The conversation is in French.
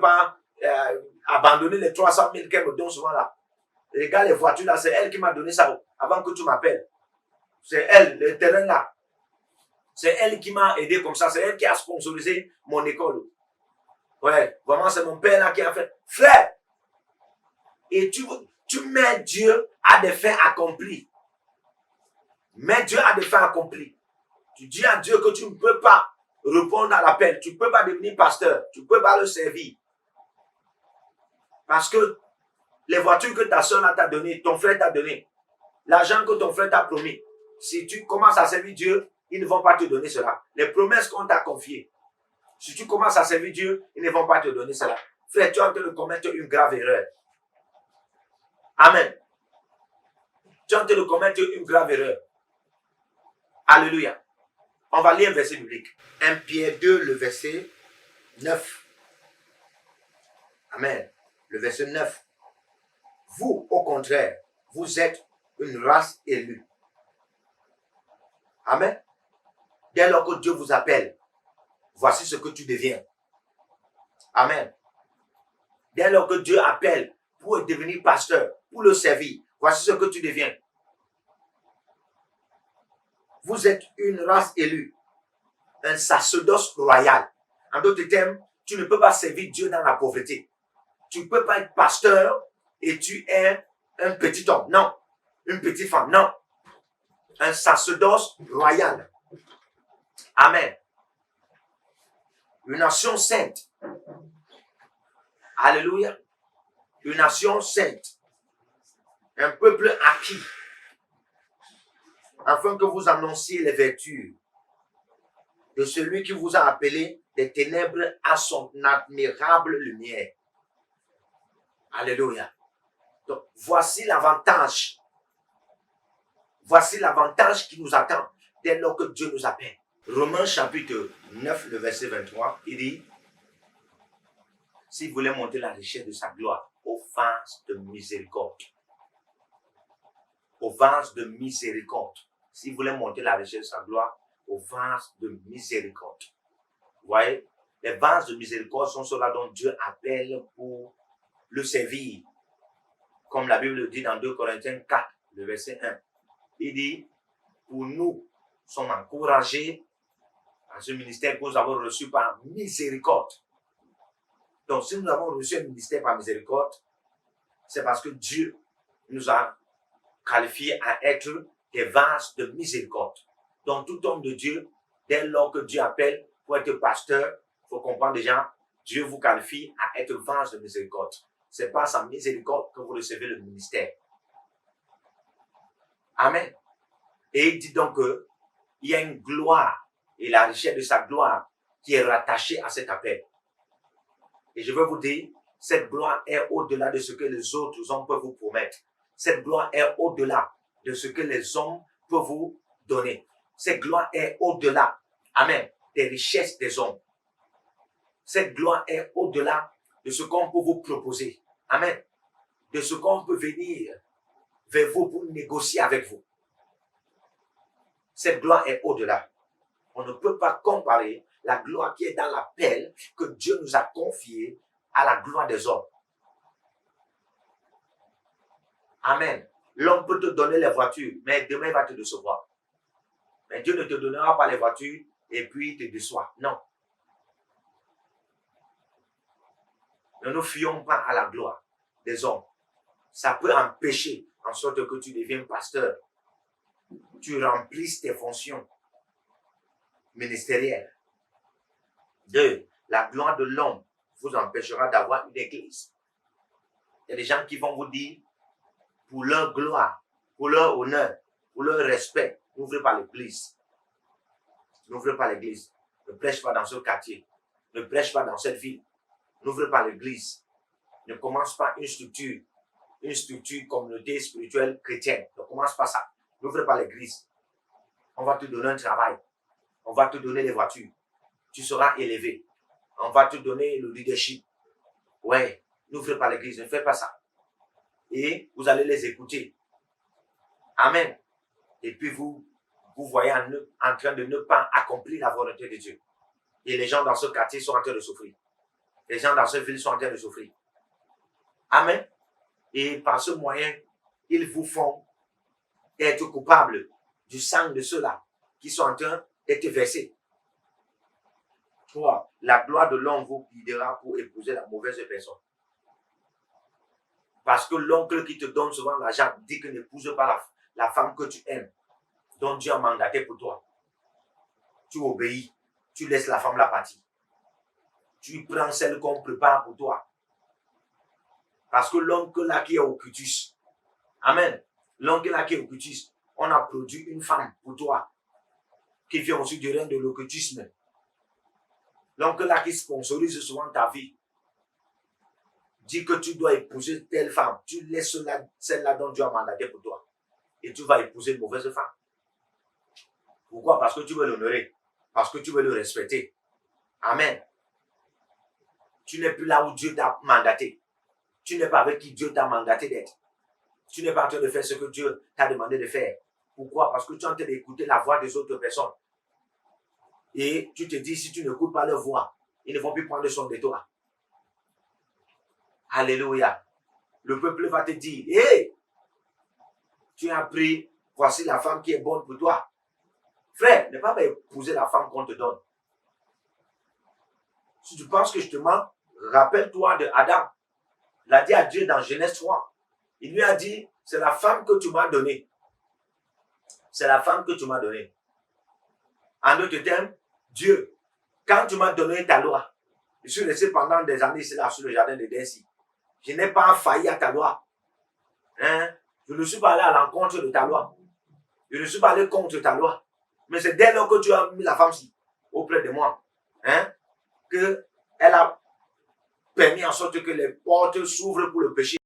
pas abandonné les 300 000 qu'elle me donne souvent là. Regarde les voitures là, c'est elle qui m'a donné ça avant que tu m'appelles. C'est elle, le terrain là. C'est elle qui m'a aidé comme ça. C'est elle qui a sponsorisé mon école. Ouais, vraiment, c'est mon père là qui a fait. Frère, et tu mets Dieu à des fins accomplies. Mets Dieu à des fins accomplies. Tu dis à Dieu que tu ne peux pas répondre à l'appel. Tu ne peux pas devenir pasteur. Tu ne peux pas le servir. Parce que les voitures que ta soeur t'a données, ton frère t'a donné, l'argent que ton frère t'a promis, si tu commences à servir Dieu, ils ne vont pas te donner cela. Les promesses qu'on t'a confiées, si tu commences à servir Dieu, ils ne vont pas te donner cela. Frère, tu es en train de commettre une grave erreur. Amen. Tu es en train de commettre une grave erreur. Alléluia. On va lire un verset biblique. 1 Pierre 2, le verset 9. Amen. Le verset 9. Vous, au contraire, vous êtes une race élue. Amen. Dès lors que Dieu vous appelle, voici ce que tu deviens. Amen. Dès lors que Dieu appelle pour devenir pasteur, pour le servir, voici ce que tu deviens. Vous êtes une race élue, un sacerdoce royal. En d'autres termes, tu ne peux pas servir Dieu dans la pauvreté. Tu ne peux pas être pasteur et tu es un petit homme. Non. Une petite femme. Non. Un sacerdoce royal. Amen. Une nation sainte. Alléluia. Une nation sainte. Un peuple acquis. Afin que vous annonciez les vertus de celui qui vous a appelé des ténèbres à son admirable lumière. Alléluia. Donc, voici l'avantage. Voici l'avantage qui nous attend dès lors que Dieu nous appelle. Romains chapitre 9, le verset 23, il dit, s'il voulait monter la richesse de sa gloire, aux vases de miséricorde. Aux vases de miséricorde. S'il voulait monter la richesse de sa gloire, aux vases de miséricorde. Vous voyez, les vases de miséricorde sont ceux-là dont Dieu appelle pour le servir. Comme la Bible le dit dans 2 Corinthiens 4, le verset 1. Il dit, pour nous, sommes encouragés à ce ministère que nous avons reçu par miséricorde. Donc, si nous avons reçu un ministère par miséricorde, c'est parce que Dieu nous a qualifiés à être des vases de miséricorde. Donc, tout homme de Dieu, dès lors que Dieu appelle pour être pasteur, il faut comprendre déjà, Dieu vous qualifie à être vase de miséricorde. C'est par sa miséricorde que vous recevez le ministère. Amen. Et il dit donc qu'il y a une gloire et la richesse de sa gloire qui est rattachée à cet appel. Et je veux vous dire, cette gloire est au-delà de ce que les autres hommes peuvent vous promettre. Cette gloire est au-delà de ce que les hommes peuvent vous donner. Cette gloire est au-delà, amen, des richesses des hommes. Cette gloire est au-delà de ce qu'on peut vous proposer. Amen. De ce qu'on peut venir vers vous pour négocier avec vous. Cette gloire est au-delà. On ne peut pas comparer la gloire qui est dans l'appel que Dieu nous a confié à la gloire des hommes. Amen. L'homme peut te donner les voitures, mais demain il va te décevoir. Mais Dieu ne te donnera pas les voitures et puis il te déçoit. Non. Ne nous fions pas à la gloire des hommes. Ça peut empêcher en sorte que tu deviennes pasteur. Tu remplisses tes fonctions ministérielles. 2. La gloire de l'homme vous empêchera d'avoir une église. Il y a des gens qui vont vous dire, pour leur gloire, pour leur honneur, pour leur respect, n'ouvrez pas l'église. N'ouvrez pas l'église. Ne prêche pas dans ce quartier. Ne prêche pas dans cette ville. N'ouvrez pas l'église. Ne commence pas une structure communauté spirituelle chrétienne. Ne commence pas ça. N'ouvrez pas l'église. On va te donner un travail. On va te donner les voitures. Tu seras élevé. On va te donner le leadership. Ouais, n'ouvrez pas l'église. Ne faites pas ça. Et vous allez les écouter. Amen. Et puis vous voyez en train de ne pas accomplir la volonté de Dieu. Et les gens dans ce quartier sont en train de souffrir. Les gens dans cette ville sont en train de souffrir. Amen. Et par ce moyen, ils vous font être coupables du sang de ceux-là qui sont en train d'être versés. 3. La gloire de l'homme vous guidera pour épouser la mauvaise personne. Parce que l'oncle qui te donne souvent l'argent dit que n'épouse pas la femme que tu aimes, dont Dieu a mandaté pour toi. Tu obéis, tu laisses la femme la partie. Tu prends celle qu'on prépare pour toi. Parce que l'oncle là qui est au cutus, amen, l'oncle là qui est au cutus, on a produit une femme pour toi, qui vient aussi du règne de l'occultisme. L'oncle là qui sponsorise souvent ta vie, dit que tu dois épouser telle femme, tu laisses celle-là dont Dieu a mandaté pour toi, et tu vas épouser une mauvaise femme. Pourquoi? Parce que tu veux l'honorer, parce que tu veux le respecter. Amen. Tu n'es plus là où Dieu t'a mandaté. Tu n'es pas avec qui Dieu t'a mandaté d'être. Tu n'es pas en train de faire ce que Dieu t'a demandé de faire. Pourquoi? Parce que tu es en train d'écouter la voix des autres personnes. Et tu te dis, si tu n'écoutes pas leur voix, ils ne vont plus prendre soin de toi. Alléluia. Le peuple va te dire, hé, tu as pris, voici la femme qui est bonne pour toi. Frère, ne pas épouser la femme qu'on te donne. Si tu penses que je te mens, rappelle-toi de Adam. Il a dit à Dieu dans Genèse 3. Il lui a dit, c'est la femme que tu m'as donnée. C'est la femme que tu m'as donnée. En d'autres termes, Dieu, quand tu m'as donné ta loi, je suis resté pendant des années ici là sur le jardin de Densi. Je n'ai pas failli à ta loi. Hein? Je ne suis pas allé à l'encontre de ta loi. Je ne suis pas allé contre ta loi. Mais c'est dès lors que tu as mis la femme-ci auprès de moi, hein, qu'elle a permis en sorte que les portes s'ouvrent pour le péché.